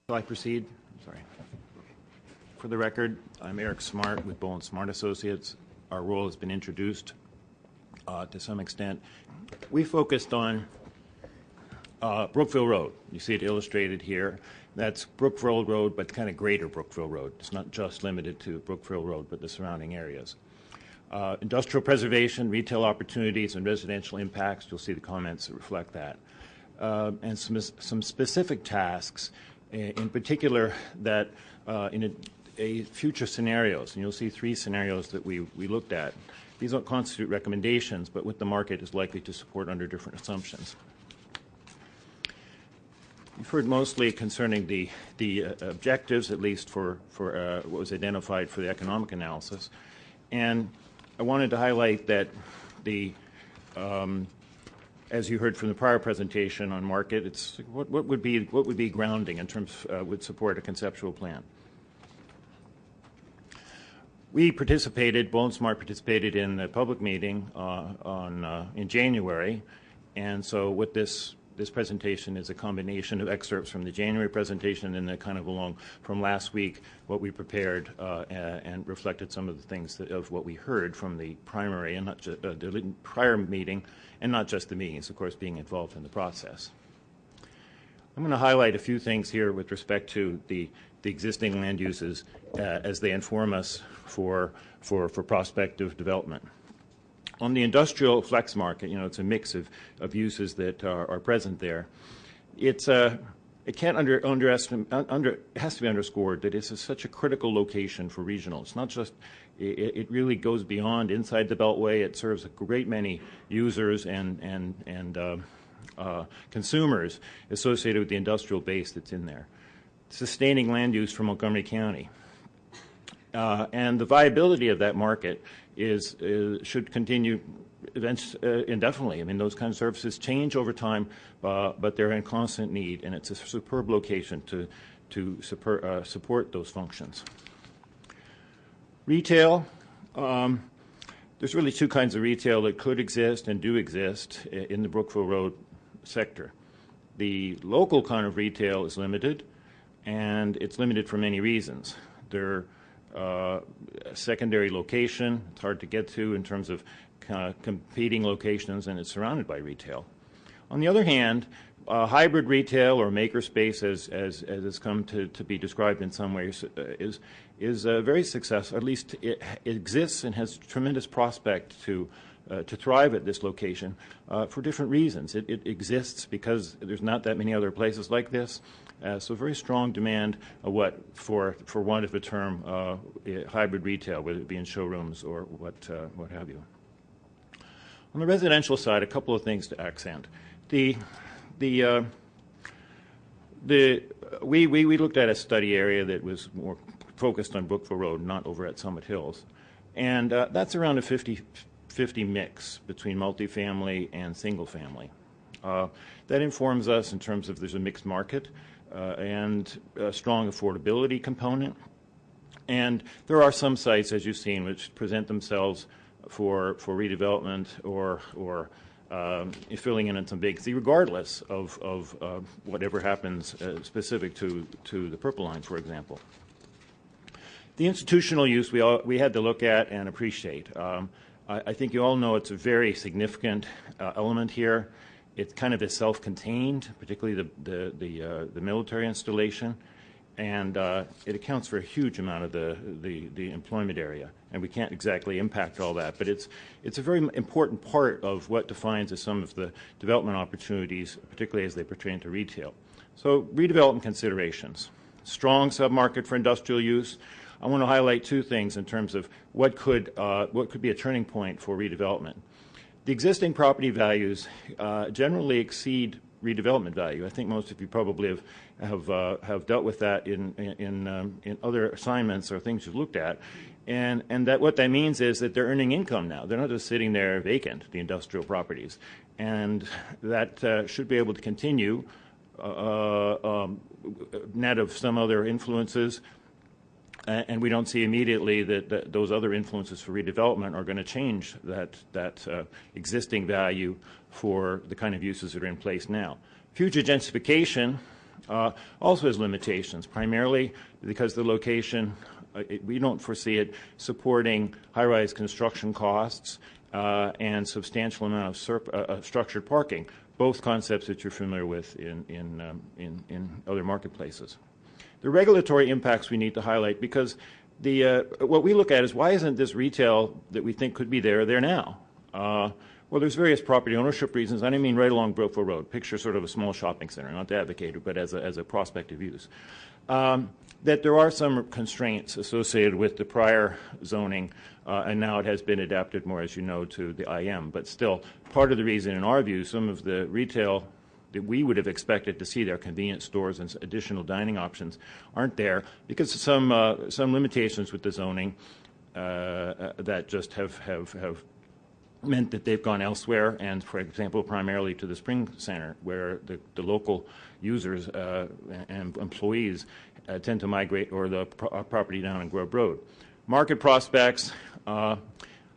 Shall I proceed? Sorry. For the record, I'm Eric Smart with Bolan Smart Associates. Our role has been introduced to some extent. We focused on Brookville Road. You see it illustrated here. That's Brookville Road, but kind of greater Brookville Road. It's not just limited to Brookville Road, but the surrounding areas. Industrial preservation, retail opportunities, and residential impacts. You'll see the comments that reflect that. And some specific tasks, in particular, that in a future scenarios, and you'll see 3 scenarios that we looked at. These don't constitute recommendations, but what the market is likely to support under different assumptions. You've heard mostly concerning the objectives, at least for what was identified for the economic analysis. And I wanted to highlight that as you heard from the prior presentation on market, it's what would be grounding in terms would support a conceptual plan. We participated, Bolan Smart participated in the public meeting in January, and so what this presentation is a combination of excerpts from the January presentation and then kind of along from last week what we prepared and reflected some of the things of what we heard from the primary and not just the prior meeting and not just the meetings, of course, being involved in the process. I'm going to highlight a few things here with respect to the existing land uses as they inform us for prospective development. On the industrial flex market, it's a mix of uses that are present there. It can't it has to be underscored that it's such a critical location for regional. It's not just, it really goes beyond inside the Beltway. It serves a great many users and consumers associated with the industrial base that's in there. Sustaining land use for Montgomery County. And the viability of that market should continue indefinitely. I mean, those kind of services change over time, but they're in constant need, and it's a superb location to support those functions. Retail. There's really 2 kinds of retail that could exist and do exist in the Brookville Road sector. The local kind of retail is limited, and it's limited for many reasons. They're secondary location, it's hard to get to in terms of competing locations, and it's surrounded by retail. On the other hand, hybrid retail or makerspace, as has come to be described in some ways, is very successful. At least it exists and has tremendous prospect to thrive at this location for different reasons. It exists because there's not that many other places like this. So very strong demand for want of a term, hybrid retail, whether it be in showrooms or what have you. On the residential side, a couple of things to accent. We looked at a study area that was more focused on Brookville Road, not over at Summit Hills, and that's around a 50-50 mix between multifamily and single family. That informs us in terms of there's a mixed market and a strong affordability component. And there are some sites, as you've seen, which present themselves for redevelopment or filling in some vacancy, regardless of whatever happens specific to the Purple Line, for example. The institutional use we had to look at and appreciate. I think you all know it's a very significant element here. It kind of is self-contained, particularly the military installation, and it accounts for a huge amount of the employment area. And we can't exactly impact all that, but it's a very important part of what defines as some of the development opportunities, particularly as they pertain to retail. So redevelopment considerations. Strong submarket for industrial use. I want to highlight 2 things in terms of what could be a turning point for redevelopment. The existing property values generally exceed redevelopment value. I think most of you probably have dealt with that in other assignments or things you've looked at, and that what that means is that they're earning income now. They're not just sitting there vacant, the industrial properties, and that should be able to continue net of some other influences. And we don't see immediately that those other influences for redevelopment are going to change that existing value for the kind of uses that are in place now. Future gentrification, also has limitations, primarily because the location, we don't foresee it supporting high-rise construction costs and substantial amount of structured parking, both concepts that you're familiar with in other marketplaces. The regulatory impacts we need to highlight, because what we look at is, why isn't this retail that we think could be there now? Well, there's various property ownership reasons. I don't mean right along Brookville Road. Picture sort of a small shopping center, not to advocate it, but as a prospective use. That there are some constraints associated with the prior zoning, and now it has been adapted more, as you know, to the IM. But still, part of the reason, in our view, some of the retail that we would have expected to see there, convenience stores and additional dining options, aren't there because of some limitations with the zoning that just have meant that they've gone elsewhere, and, for example, primarily to the Spring Center, where the local users and employees tend to migrate, or the property down on Grove Road. Market prospects,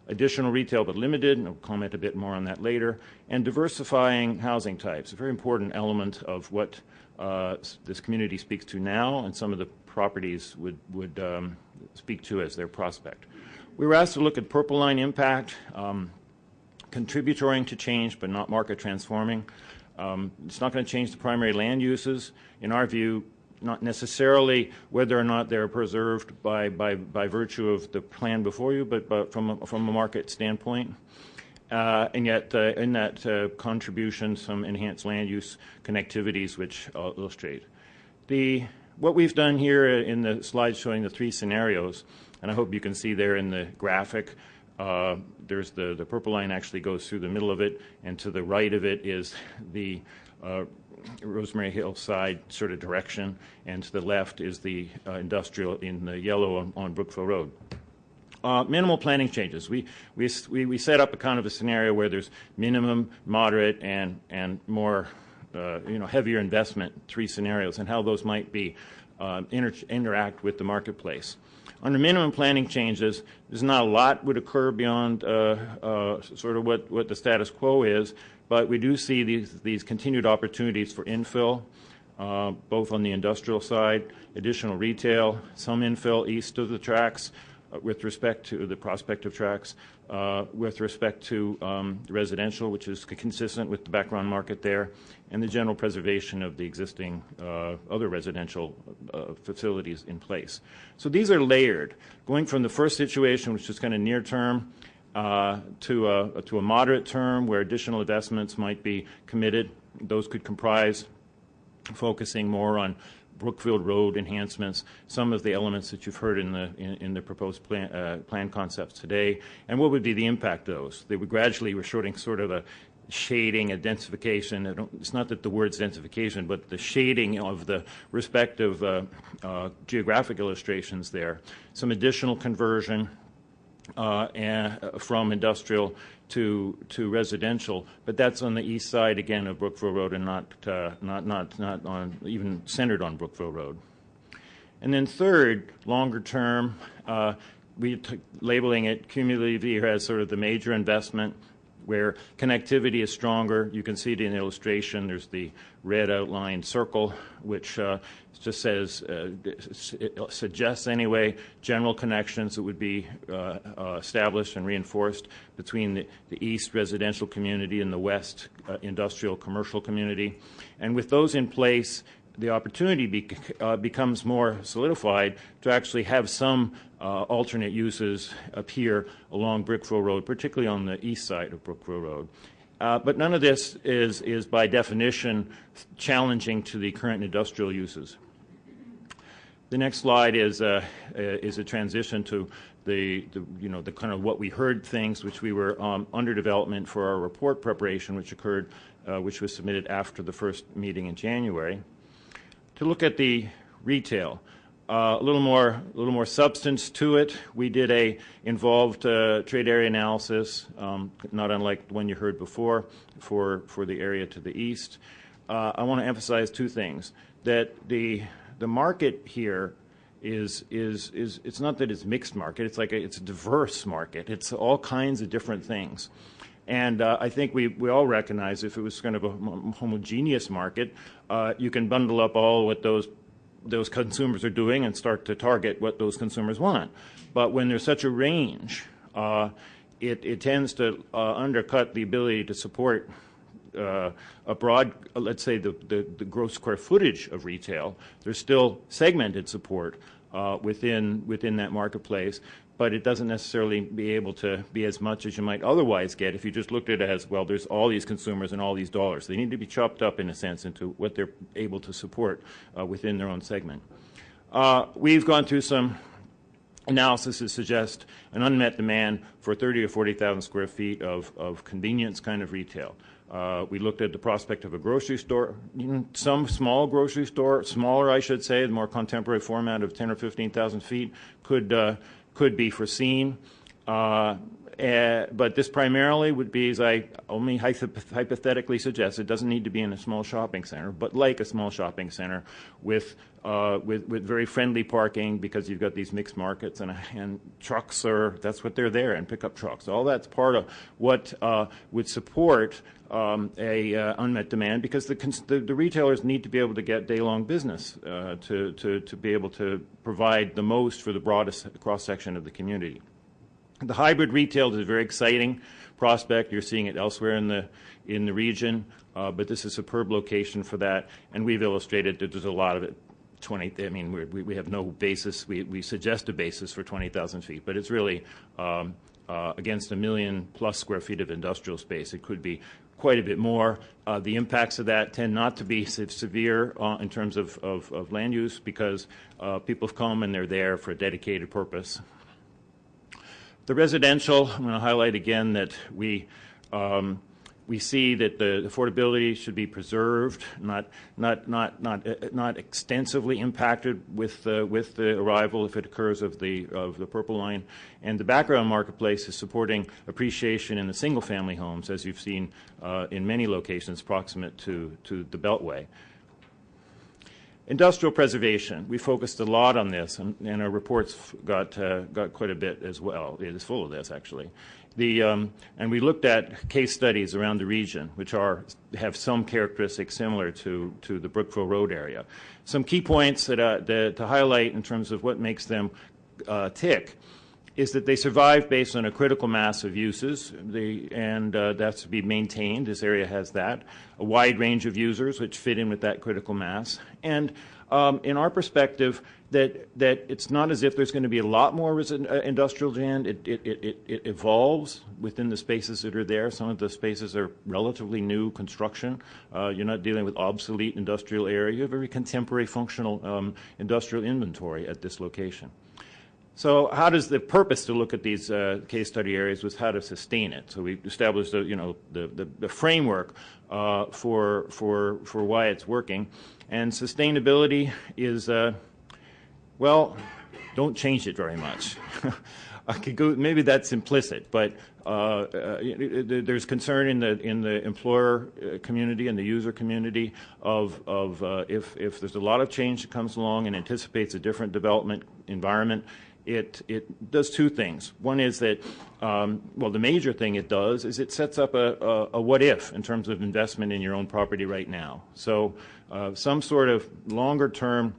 additional retail but limited, and I'll comment a bit more on that later, and diversifying housing types, a very important element of what this community speaks to now, and some of the properties would speak to as their prospect. We were asked to look at purple line impact, contributory to change but not market transforming. It's not going to change the primary land uses. In our view, not necessarily whether or not they're preserved by virtue of the plan before you, but from a market standpoint. And yet, in that contribution, some enhanced land use connectivities, which I'll illustrate. What we've done here in the slide showing the three scenarios, and I hope you can see there in the graphic, there's the purple line actually goes through the middle of it, and to the right of it is the Rosemary Hill side sort of direction, and to the left is the industrial in the yellow on Brookville Road. Minimal planning changes. We set up a kind of a scenario where there's minimum, moderate, and more heavier investment, three scenarios, and how those might be interact with the marketplace. Under minimum planning changes, there's not a lot would occur beyond sort of what the status quo is, but we do see these continued opportunities for infill, both on the industrial side, additional retail, some infill east of the tracks with respect to the prospective tracks, with respect to residential, which is consistent with the background market there, and the general preservation of the existing other residential facilities in place. So these are layered, going from the first situation, which is kind of near term, to a moderate term where additional investments might be committed. Those could comprise focusing more on Brookville Road enhancements, some of the elements that you've heard in the proposed plan concepts today, and what would be the impact of those. They would gradually, we're showing sort of a shading, a densification. It's not that the word's densification, but the shading of the respective geographic illustrations there. Some additional conversion from industrial to residential, but that's on the east side again of Brookville Road, and not on even centered on Brookville Road. And then third, longer term, labeling it cumulatively here as sort of the major investment, where connectivity is stronger. You can see it in the illustration. There's the red outlined circle, which just says, it suggests anyway, general connections that would be established and reinforced between the east residential community and the west industrial commercial community. And with those in place, the opportunity becomes more solidified to actually have some alternate uses appear along Brookville Road, particularly on the east side of Brookville Road. But none of this is by definition challenging to the current industrial uses. The next slide is a transition to the kind of what we heard things, which we were under development for our report preparation, which was submitted after the first meeting in January. To look at the retail, a little more substance to it. We did a involved trade area analysis, not unlike the one you heard before, for the area to the east. I want to emphasize two things: that the market here is it's not that it's mixed market. It's like it's a diverse market. It's all kinds of different things. And I think we all recognize if it was kind of a homogeneous market, you can bundle up all what those consumers are doing and start to target what those consumers want. But when there's such a range, it tends to undercut the ability to support a broad, let's say, the gross square footage of retail. There's still segmented support within that marketplace, but it doesn't necessarily be able to be as much as you might otherwise get if you just looked at it as, well, there's all these consumers and all these dollars. They need to be chopped up, in a sense, into what they're able to support within their own segment. We've gone through some analysis that suggest an unmet demand for 30 or 40,000 square feet of convenience kind of retail. We looked at the prospect of a grocery store, some small grocery store, smaller I should say, the more contemporary format of 10 or 15,000 feet could be foreseen. But this primarily would be, as I only hypothetically suggest, it doesn't need to be in a small shopping center, but like a small shopping center with very friendly parking, because you've got these mixed markets and trucks that's what they're there, and pickup trucks. All that's part of what would support a unmet demand, because the retailers need to be able to get day-long business to be able to provide the most for the broadest cross-section of the community. The hybrid retail is a very exciting prospect. You're seeing it elsewhere in the region, but this is a superb location for that, and we've illustrated that there's a lot of it. We have no basis. We suggest a basis for 20,000 feet, but it's really against 1 million plus square feet of industrial space. It could be quite a bit more. The impacts of that tend not to be severe in terms of land use, because people come and they're there for a dedicated purpose. The residential, I'm going to highlight again that we see that the affordability should be preserved, not extensively impacted with the arrival, if it occurs, of the Purple Line. And the background marketplace is supporting appreciation in the single-family homes, as you've seen in many locations proximate to the Beltway. Industrial preservation. We focused a lot on this, and our reports got quite a bit as well. It is full of this, actually. And we looked at case studies around the region, which have some characteristics similar to the Brookville Road area. Some key points to highlight in terms of what makes them tick is that they survive based on a critical mass of uses, and that's to be maintained. This area has that. A wide range of users which fit in with that critical mass. And in our perspective, that it's not as if there's going to be a lot more industrial land. It evolves within the spaces that are there. Some of the spaces are relatively new construction. You're not dealing with obsolete industrial area. You have a very contemporary functional industrial inventory at this location. So how does the purpose to look at these case study areas was how to sustain it? So we established the framework for why it's working. And sustainability is, well, don't change it very much. I could go, maybe that's implicit, but there's concern in the employer community and the user community of if there's a lot of change that comes along and anticipates a different development environment, it does two things. One is that, well, the major thing it does is it sets up a what if in terms of investment in your own property right now. So some sort of longer term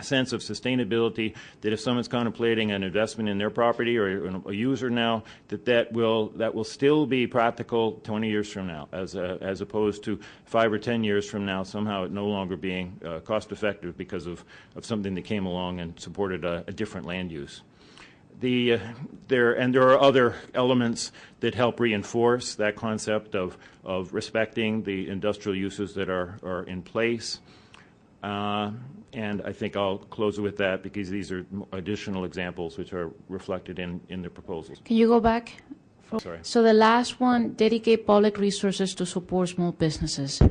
sense of sustainability, that if someone's contemplating an investment in their property or a user now, that will still be practical 20 years from now, as opposed to 5 or 10 years from now, somehow it no longer being cost effective because of something that came along and supported a different land use. There are other elements that help reinforce that concept of respecting the industrial uses that are in place. And I think I'll close with that because these are additional examples which are reflected in the proposals. Can you go back? Sorry. So the last one, dedicate public resources to support small businesses.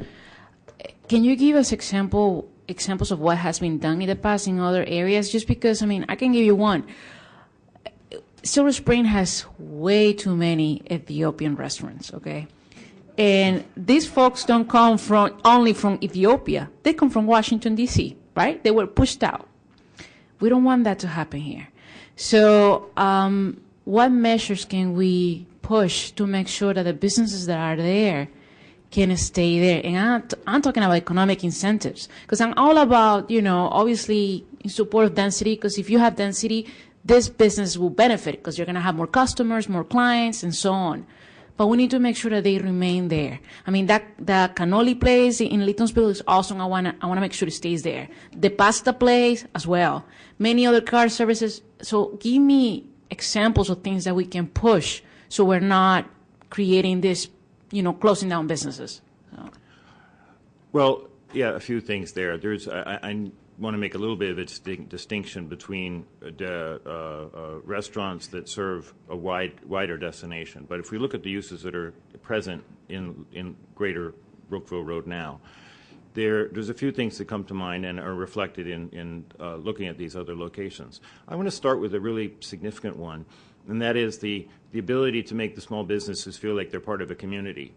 Can you give us examples of what has been done in the past in other areas? Just because, I mean, I can give you one. Silver Spring has way too many Ethiopian restaurants, okay? And these folks don't come only from Ethiopia. They come from Washington, D.C., right? They were pushed out. We don't want that to happen here. So what measures can we push to make sure that the businesses that are there can stay there? And I'm talking about economic incentives, because I'm all about, obviously in support of density, because if you have density, this business will benefit because you're going to have more customers, more clients, and so on. But we need to make sure that they remain there. I mean, the cannoli place in Laytonsville is awesome. I want to make sure it stays there. The pasta place as well. Many other car services. So give me examples of things that we can push so we're not creating this, closing down businesses. So. Well, yeah, a few things there. I want to make a little bit of a distinction between restaurants that serve a wider destination. But if we look at the uses that are present in Greater Brookville Road now, there's a few things that come to mind and are reflected in looking at these other locations. I want to start with a really significant one, and that is the ability to make the small businesses feel like they're part of a community.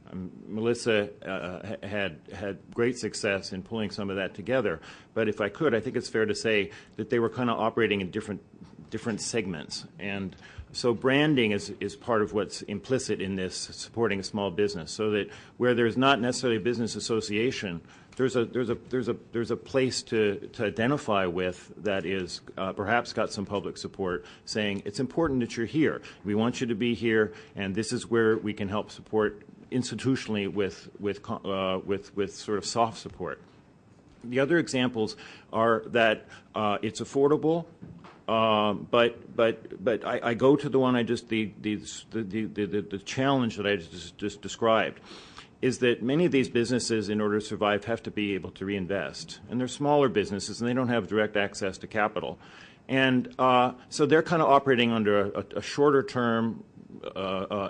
Melissa had great success in pulling some of that together, but if I could, I think it's fair to say that they were kind of operating in different segments. And so branding is part of what's implicit in this supporting a small business, so that where there's not necessarily a business association, there's a place to identify with that is perhaps got some public support, saying it's important that you're here. We want you to be here, and this is where we can help support institutionally with sort of soft support. The other examples are that it's affordable. But I go to the one the challenge that I just described, is that many of these businesses, in order to survive, have to be able to reinvest. And they're smaller businesses, and they don't have direct access to capital. And so they're kind of operating under a shorter-term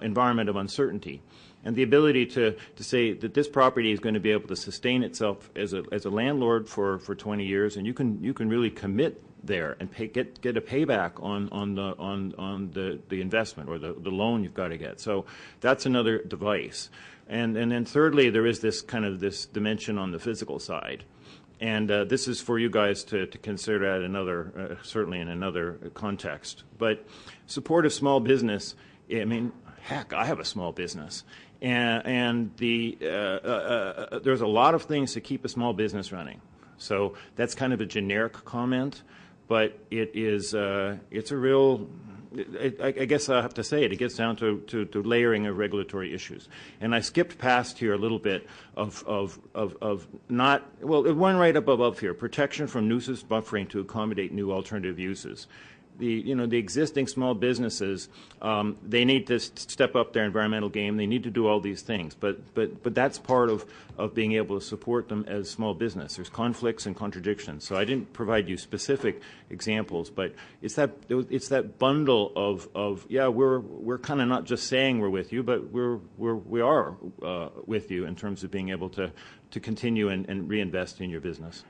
environment of uncertainty. And the ability to say that this property is going to be able to sustain itself as a landlord for 20 years, and you can really commit there and get a payback on the investment or the loan you've got to get. So that's another device. And then thirdly, there is this dimension on the physical side. And this is for you guys to consider at another, certainly in another context. But support of small business, I mean, heck, I have a small business. And there's a lot of things to keep a small business running. So that's kind of a generic comment, but it's a real, I guess I have to say it gets down to layering of regulatory issues. And I skipped past here a little bit of not, well, one right up above here, protection from nuisance buffering to accommodate new alternative uses. The existing small businesses, they need to step up their environmental game. They need to do all these things, but that's part of being able to support them as small business. There's conflicts and contradictions. So I didn't provide you specific examples, but it's that bundle of yeah, we're kind of not just saying we're with you, but we are with you in terms of being able to continue and reinvest in your business.